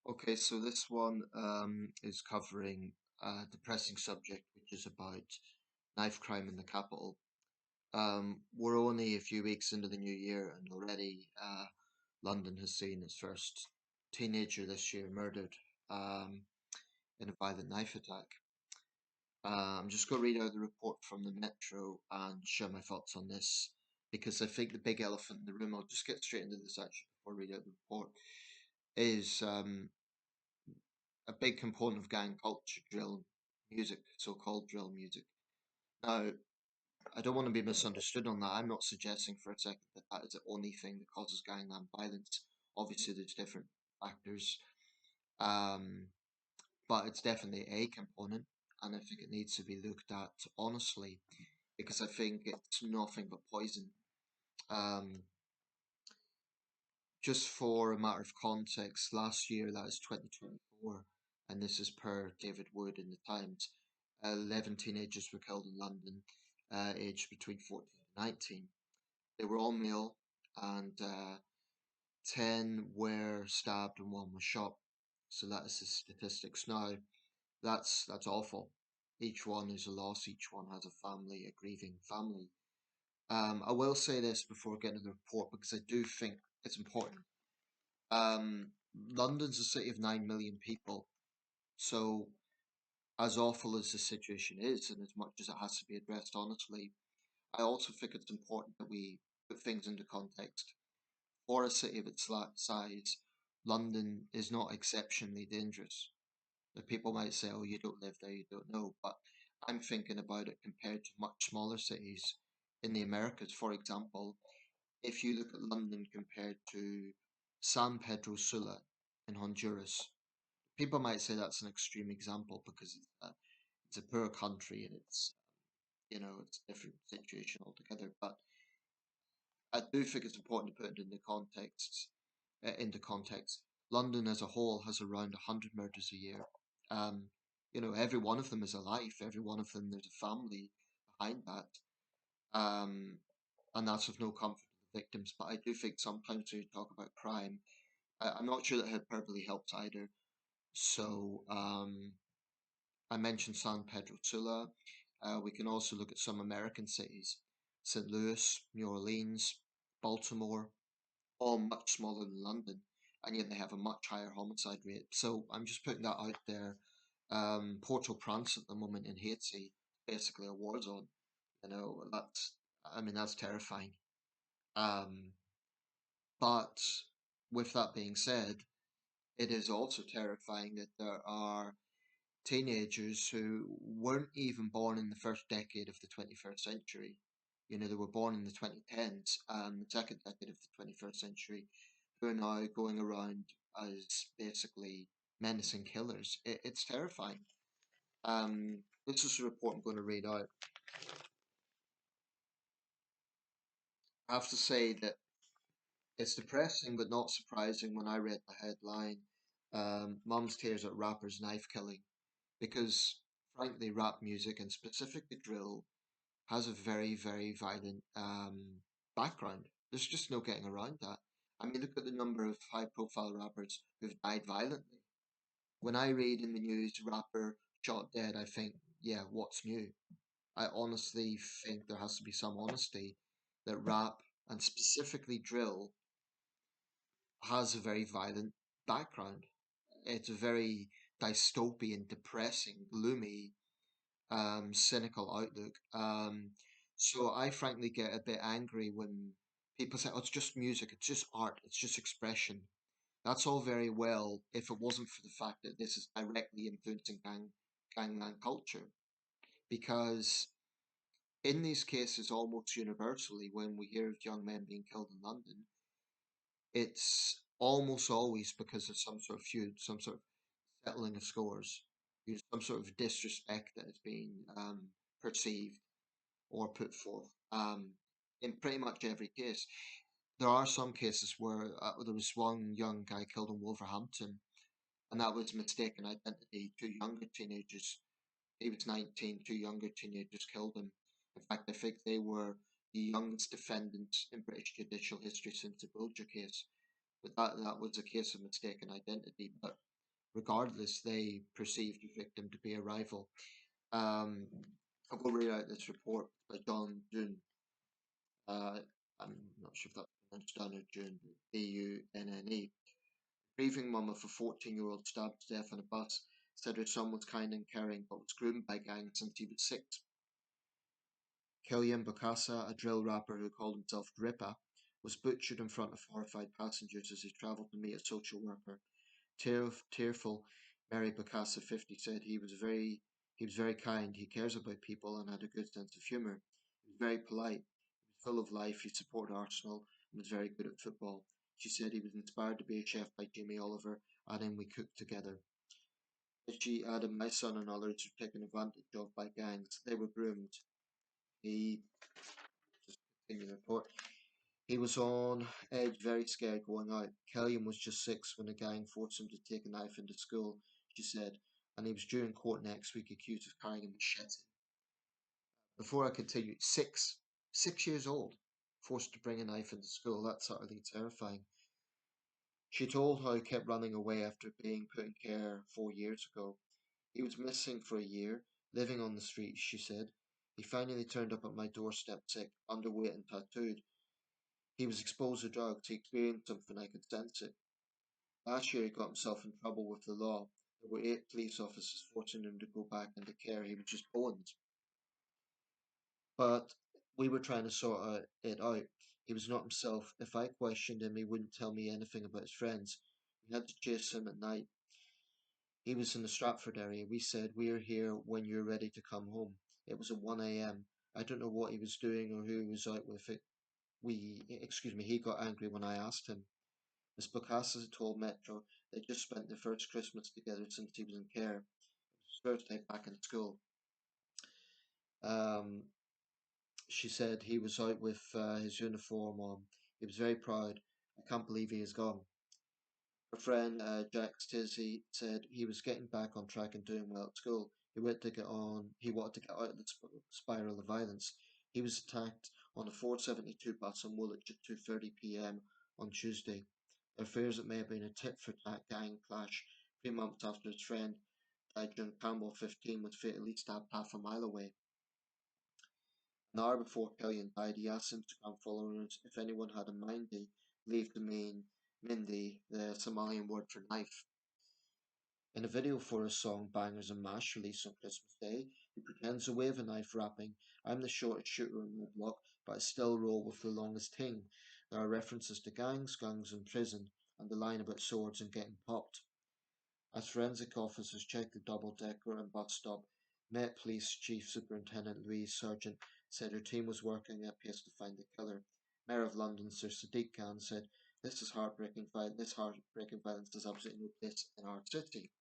Okay, so this one is covering a depressing subject, which is about knife crime in the capital. We're only a few weeks into the new year, and already London has seen its first teenager this year murdered um, in a violent knife attack. I'm just going to read out the report from the Metro and share my thoughts on this because I think the big elephant in the room, I'll just get straight into this actually before I read out the report, is a big component of gang culture, drill music, so-called drill music. Now, I don't want to be misunderstood on that. I'm not suggesting for a second that that is the only thing that causes gangland violence. Obviously, there's different factors, um, but it's definitely a component, and I think it needs to be looked at honestly because I think it's nothing but poison. Um, just for a matter of context, last year, that is 2024, and this is per David Wood in the Times, 11 teenagers were killed in London, aged between 14 and 19. They were all male, and 10 were stabbed and one was shot. So that is the statistics. Now, that's awful. Each one is a loss, each one has a family, a grieving family. I will say this before getting to the report because I do think it's important. Um, London's a city of 9 million people. So, as awful as the situation is, and as much as it has to be addressed honestly, I also think it's important that we put things into context. For a city of its size, London is not exceptionally dangerous. The people might say, oh, you don't live there, you don't know. But I'm thinking about it compared to much smaller cities in the Americas. For example, if you look at London compared to San Pedro Sula in Honduras, people might say that's an extreme example because it's a poor country and it's a different situation altogether. But I do think it's important to put it into context. Into context, London as a whole has around 100 murders a year. Um, every one of them is a life. Every one of them, there's a family behind that. Um, and that's of no comfort to the victims. But I do think sometimes when you talk about crime, I'm not sure that hyperbole helps either. So I mentioned San Pedro Sula. We can also look at some American cities, St. Louis, New Orleans, Baltimore, all much smaller than London, and yet they have a much higher homicide rate. So I'm just putting that out there. Port-au-Prince at the moment in Haiti, basically a war zone. That's terrifying. Um, but with that being said, it is also terrifying that there are teenagers who weren't even born in the first decade of the 21st century. They were born in the 2010s, the second decade of the 21st century, who are now going around as basically menacing killers. It's terrifying. This is a report I'm going to read out. I have to say that it's depressing but not surprising when I read the headline, Mum's Tears at Rapper's Knife Killing, because frankly, rap music and specifically drill has a very, very violent background. There's just no getting around that. I mean, look at the number of high profile rappers who've died violently. When I read in the news rapper shot dead, I think, yeah, what's new? I honestly think there has to be some honesty that rap and specifically drill has a very violent background. It's a very dystopian, depressing, gloomy, cynical outlook. So I frankly get a bit angry when people say, "Oh, it's just music, it's just art, it's just expression." That's all very well if it wasn't for the fact that this is directly influencing gangland culture. Because in these cases, almost universally, when we hear of young men being killed in London, it's almost always because of some sort of feud, some sort of settling of scores, some sort of disrespect that is being perceived or put forth. In pretty much every case, there are some cases where there was one young guy killed in Wolverhampton, and that was mistaken identity. Two younger teenagers, he was 19, two younger teenagers killed him. In fact, I think they were the youngest defendants in British judicial history since the Bulger case. But that was a case of mistaken identity. But regardless they perceived the victim to be a rival. Um, I'll go read out this report by John Dunne. Uh, I'm not sure if that's pronounced Dunn or June, Dunne. Grieving mum of a 14-year-old stabbed to death on a bus said her son was kind and caring but was groomed by gangs since he was 6. Kelyan Bokassa, a drill rapper who called himself Grippa, was butchered in front of horrified passengers as he travelled to meet a social worker. Tearful, Mary Bokassa, 50, said he was very kind, he cares about people and had a good sense of humour. He was very polite, he was full of life, he supported Arsenal and was very good at football. She said he was inspired to be a chef by Jamie Oliver, adding we cooked together. She added, my son and others were taken advantage of by gangs. They were groomed. He just continued the report. He was on edge, very scared going out. Kelyan was just 6 when a gang forced him to take a knife into school, she said, and he was due in court next week accused of carrying a machete. Before I continue, 6 years old, forced to bring a knife into school. That's utterly terrifying. She told how he kept running away after being put in care 4 years ago. He was missing for a year, living on the streets, she said. He finally turned up at my doorstep sick, underweight and tattooed. He was exposed to drugs. He experienced something, I could sense it. Last year he got himself in trouble with the law. There were 8 police officers forcing him to go back into care. He was just bones. But we were trying to it out. He was not himself. If I questioned him, he wouldn't tell me anything about his friends. We had to chase him at night. He was in the Stratford area. We said, we're here when you're ready to come home. It was at 1 a.m. I don't know what he was doing or who he was out with. He got angry when I asked him. Miss Bokassa told Metro they just spent their first Christmas together since he was in care. It was his first day back in school. Um, she said he was out with his uniform on. He was very proud. I can't believe he is gone. Her friend Jack Stizzy said he was getting back on track and doing well at school. He wanted to get on. He wanted to get out of the spiral of violence. He was attacked on a 472 bus in Woolwich at 2:30 p.m. on Tuesday. There fears it may have been a tit-for-tat gang clash 3 months after his friend died during Campbell 15 was fatally stabbed half a mile away. An hour before Kelly died, he asked Instagram followers if anyone had a mindy, believed to mean Mindy, the Somalian word for knife. In a video for his song Bangers and Mash released on Christmas Day, he pretends to wave a knife rapping, I'm the shortest shooter in my block, but I still roll with the longest thing. There are references to gangs, guns and prison, and the line about swords and getting popped. As forensic officers checked the double-decker and bus stop, Met Police Chief Superintendent Louise Sargent said her team was working at pace to find the killer. Mayor of London Sir Sadiq Khan said, This heartbreaking violence has absolutely no place in our city."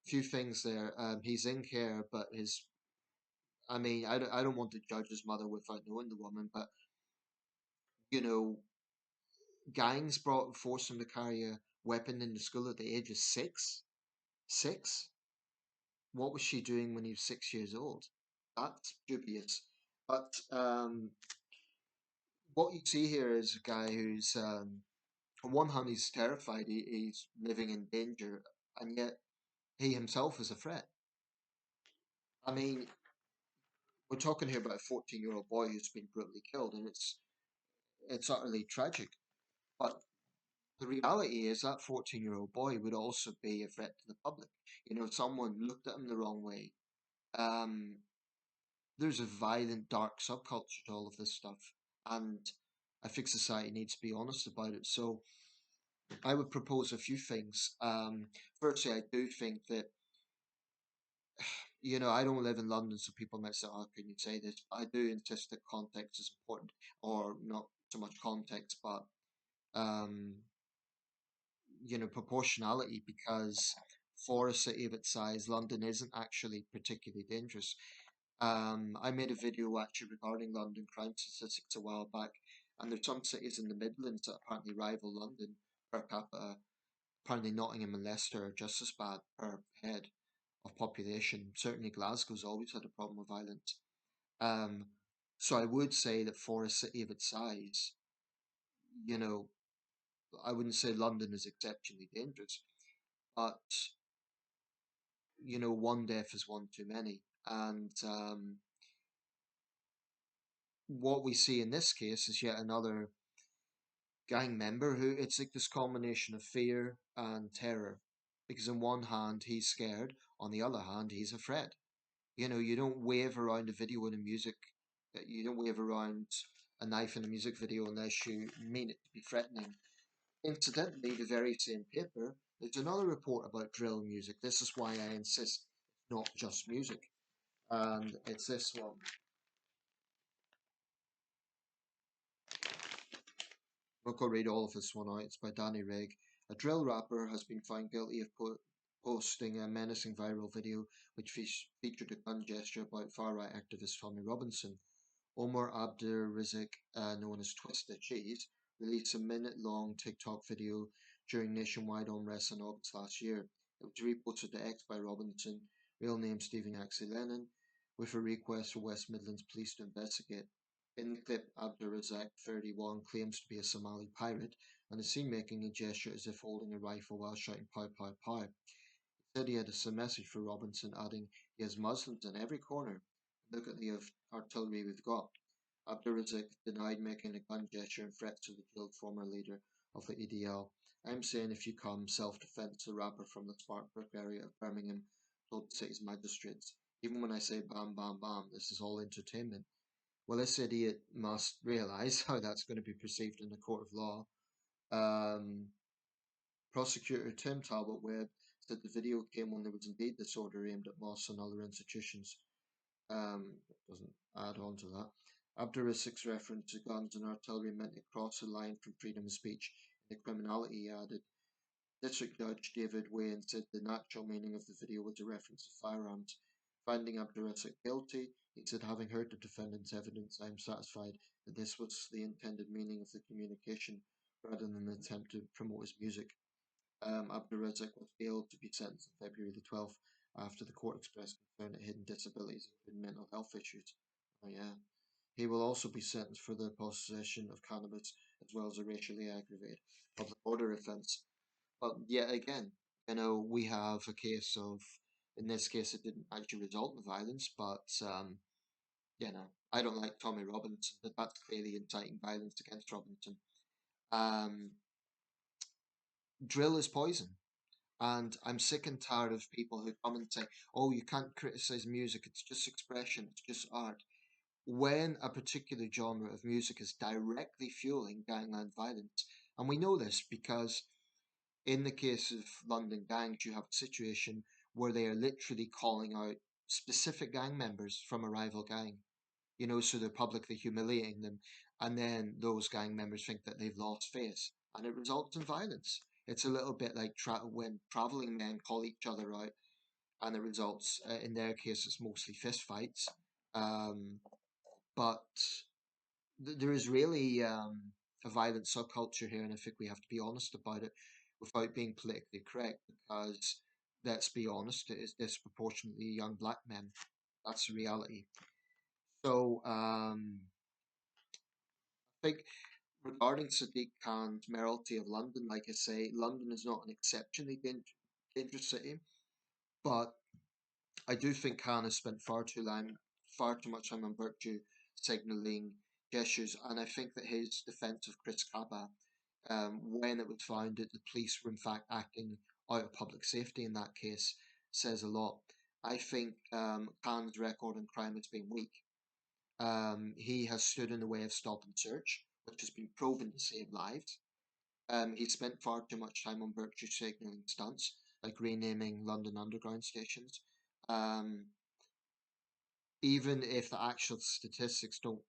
Few things there. He's in care, but I don't want to judge his mother without knowing the woman, but you know, gangs forced him to carry a weapon into school at the age of 6. 6. What was she doing when he was 6 years old? That's dubious. But what you see here is a guy who's, on one hand, he's terrified. He's living in danger, and yet he himself is a threat. I mean, we're talking here about a 14-year-old boy who's been brutally killed, and it's utterly tragic. But the reality is that 14-year-old boy would also be a threat to the public. If someone looked at him the wrong way, um, there's a violent, dark subculture to all of this stuff, and I think society needs to be honest about it. So I would propose a few things. Firstly, I do think that I don't live in London, so people might say, "How can you say this?" But I do insist that context is important, or not so much context, but um, proportionality, because for a city of its size, London isn't actually particularly dangerous. I made a video actually regarding London crime statistics a while back, and there's some cities in the Midlands that apparently rival London per capita. Apparently, Nottingham and Leicester are just as bad per head of population. Certainly, Glasgow's always had a problem with violence. Um, so I would say that for a city of its size, you know, I wouldn't say London is exceptionally dangerous, but one death is one too many. And what we see in this case is yet another gang member who it's like this combination of fear and terror. Because on one hand, he's scared, on the other hand, he's afraid. You don't wave around a video in a music, you don't wave around a knife in a music video unless you mean it to be threatening. Incidentally, the very same paper, there's another report about drill music. This is why I insist it's not just music. And it's this one. I'm not going to read all of this one out. It's by Danny Rigg. A drill rapper has been found guilty of posting a menacing viral video which featured a gun gesture about far-right activist Tommy Robinson. Omar Abdurrazik, known as Twisted Cheese, released a minute-long TikTok video during nationwide unrest in August last year. It was reposted to X by Robinson, real name Stephen Axel Lennon, with a request for West Midlands Police to investigate. In the clip, Abdurrazik, 31, claims to be a Somali pirate and is seen making a gesture as if holding a rifle while shouting "Pow, pow, pow." He said he had a message for Robinson, adding, "He has Muslims in every corner. Look at the artillery we've got." Abdurrazik denied making a gun gesture and threats to the jailed former leader of the EDL. "I'm saying if you come, self-defense," the rapper from the Sparkbrook area of Birmingham told the city's magistrates. "Even when I say bam, bam, bam, this is all entertainment." Well, this idiot must realise how that's going to be perceived in the court of law. Um, Prosecutor Tim Talbot Webb said the video came when there was indeed disorder aimed at mosques and other institutions. It doesn't add on to that. Abdurazik's reference to guns and artillery meant it crossed the line from freedom of speech into criminality, he added. District Judge David Wayne said the natural meaning of the video was a reference to firearms. Finding Abdurazik guilty, he said, "Having heard the defendant's evidence, I am satisfied that this was the intended meaning of the communication rather than an attempt to promote his music." Abdurazik was bailed to be sentenced on February the 12th after the court expressed concern at hidden disabilities, including mental health issues. Oh, yeah. He will also be sentenced for the possession of cannabis as well as a racially aggravated public order offence. But yet again, we have a case of, in this case, it didn't actually result in violence, but, I don't like Tommy Robinson, but that's clearly inciting violence against Robinson. Um, Drill is poison. And I'm sick and tired of people who come and say, "Oh, you can't criticize music, it's just expression, it's just art." When a particular genre of music is directly fueling gangland violence, and we know this because in the case of London gangs, you have a situation where they are literally calling out specific gang members from a rival gang, so they're publicly humiliating them, and then those gang members think that they've lost face, and it results in violence. It's a little bit like when traveling men call each other out, and it results, in their case, it's mostly fist fights. Um, but there is really a violent subculture here, and I think we have to be honest about it without being politically correct, because let's be honest, it is disproportionately young black men. That's the reality. So, I think regarding Sadiq Khan's mayoralty of London, like I say, London is not an exceptionally dangerous city, but I do think Khan has spent far too much time on virtue signalling gestures, and I think that his defence of Chris Kaba, when it was found that the police were in fact acting out of public safety in that case, says a lot. I think Khan's record on crime has been weak. He has stood in the way of stop and search, which has been proven to save lives. He spent far too much time on virtue signalling stunts, like renaming London Underground stations. Um, Even if the actual statistics don't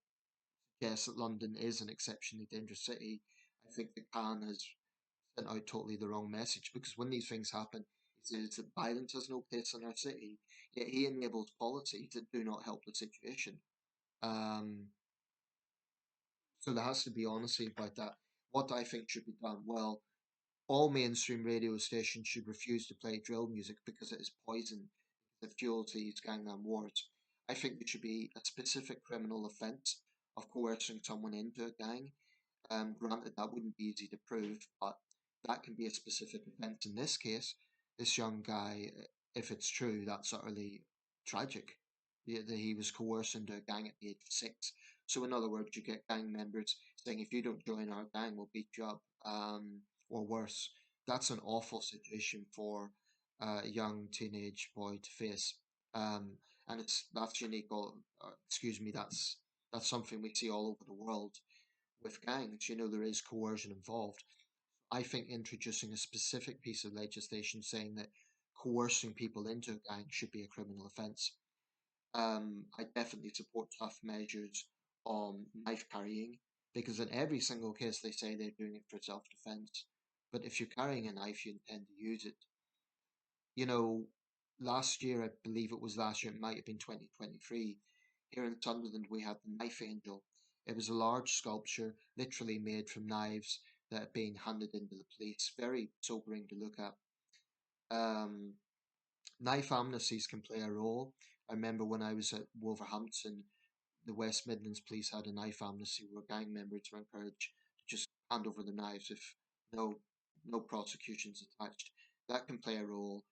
suggest that London is an exceptionally dangerous city, I think that Khan has sent out totally the wrong message, because when these things happen, he says that violence has no place in our city, yet he enables policies that do not help the situation. Um, so there has to be honesty about that. What I think should be done, well, all mainstream radio stations should refuse to play drill music because it is poison that fuels these gangland wars. I think there should be a specific criminal offence of coercing someone into a gang. Granted, that wouldn't be easy to prove, but that can be a specific offence. In this case, this young guy, if it's true, that's utterly tragic. That he was coerced into a gang at the age of 6. So, in other words, you get gang members saying, if you don't join our gang, we'll beat you up, or worse. That's an awful situation for a young teenage boy to face. Um, and that's unique. Excuse me, that's something we see all over the world with gangs. There is coercion involved. I think introducing a specific piece of legislation saying that coercing people into a gang should be a criminal offence. I definitely support tough measures on knife carrying because in every single case they say they're doing it for self-defense. But if you're carrying a knife, you intend to use it. You know, last year, I believe it was last year, it might have been 2023, here in Sunderland, we had the Knife Angel. It was a large sculpture, literally made from knives that are being handed into the police. Very sobering to look at. Um, Knife amnesties can play a role. I remember when I was at Wolverhampton, the West Midlands police had a knife amnesty where gang members were encouraged to just hand over the knives if no no prosecutions attached. That can play a role.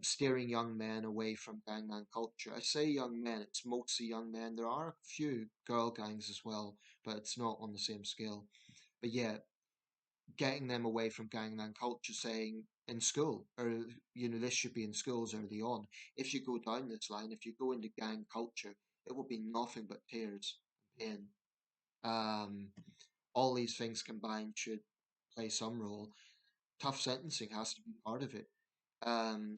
Steering young men away from gangland culture. I say young men, it's mostly young men. There are a few girl gangs as well, but it's not on the same scale. But yeah, getting them away from gangland culture, saying in school, or this should be in schools early on. If you go down this line, if you go into gang culture, it will be nothing but tears and pain. Um, all these things combined should play some role. Tough sentencing has to be part of it. Um,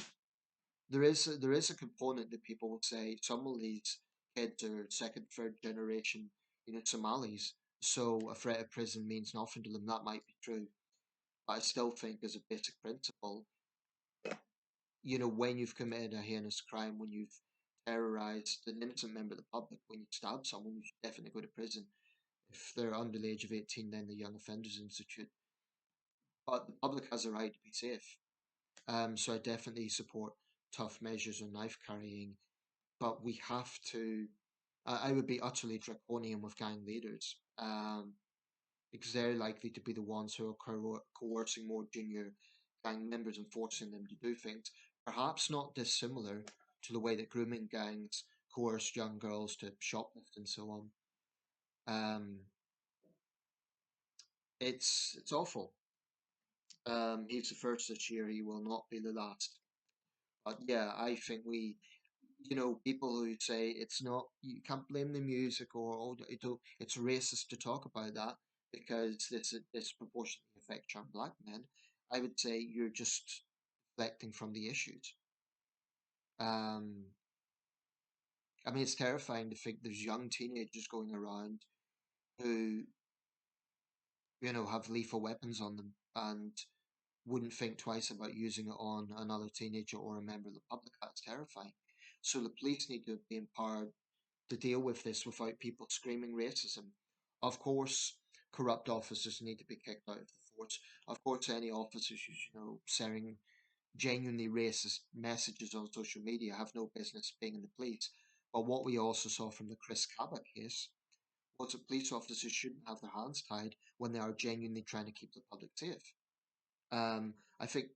there is a component that people will say some of these kids are second, third generation, Somalis. So a threat of prison means nothing to them. That might be true, but I still think, as a basic principle, when you've committed a heinous crime, when you've terrorized an innocent member of the public, when you stab someone, you should definitely go to prison. If they're under the age of 18, then the Young Offenders Institute. But the public has a right to be safe. So I definitely support tough measures on knife carrying, but we have to. I would be utterly draconian with gang leaders, because they're likely to be the ones who are coercing more junior gang members and forcing them to do things, perhaps not dissimilar to the way that grooming gangs coerce young girls to shoplift and so on. Um, it's awful. He's the first this year. He will not be the last. But yeah, I think people who say it's not, you can't blame the music, or it's racist to talk about that because this disproportionately affects young black men. I would say you're just deflecting from the issues. Um, I mean, it's terrifying to think there's young teenagers going around who, have lethal weapons on them and wouldn't think twice about using it on another teenager or a member of the public. That's terrifying. So the police need to be empowered to deal with this without people screaming racism. Of course, corrupt officers need to be kicked out of the force. Of course, any officers who's, sharing genuinely racist messages on social media have no business being in the police. But what we also saw from the Chris Cabot case was that police officers shouldn't have their hands tied when they are genuinely trying to keep the public safe. I think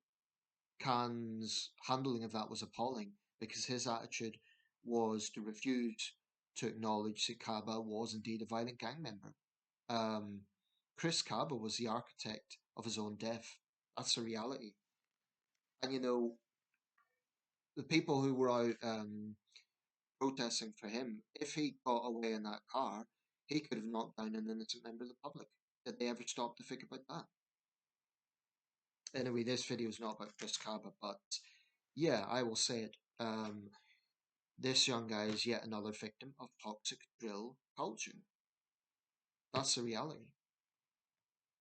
Khan's handling of that was appalling because his attitude was to refuse to acknowledge that Kaba was indeed a violent gang member. Um, Chris Kaba was the architect of his own death. That's the reality. And the people who were out protesting for him, if he got away in that car, he could have knocked down an innocent member of the public. Did they ever stop to think about that? Anyway, this video is not about Chris Kaba, but yeah, I will say it. This young guy is yet another victim of toxic drill culture. That's the reality.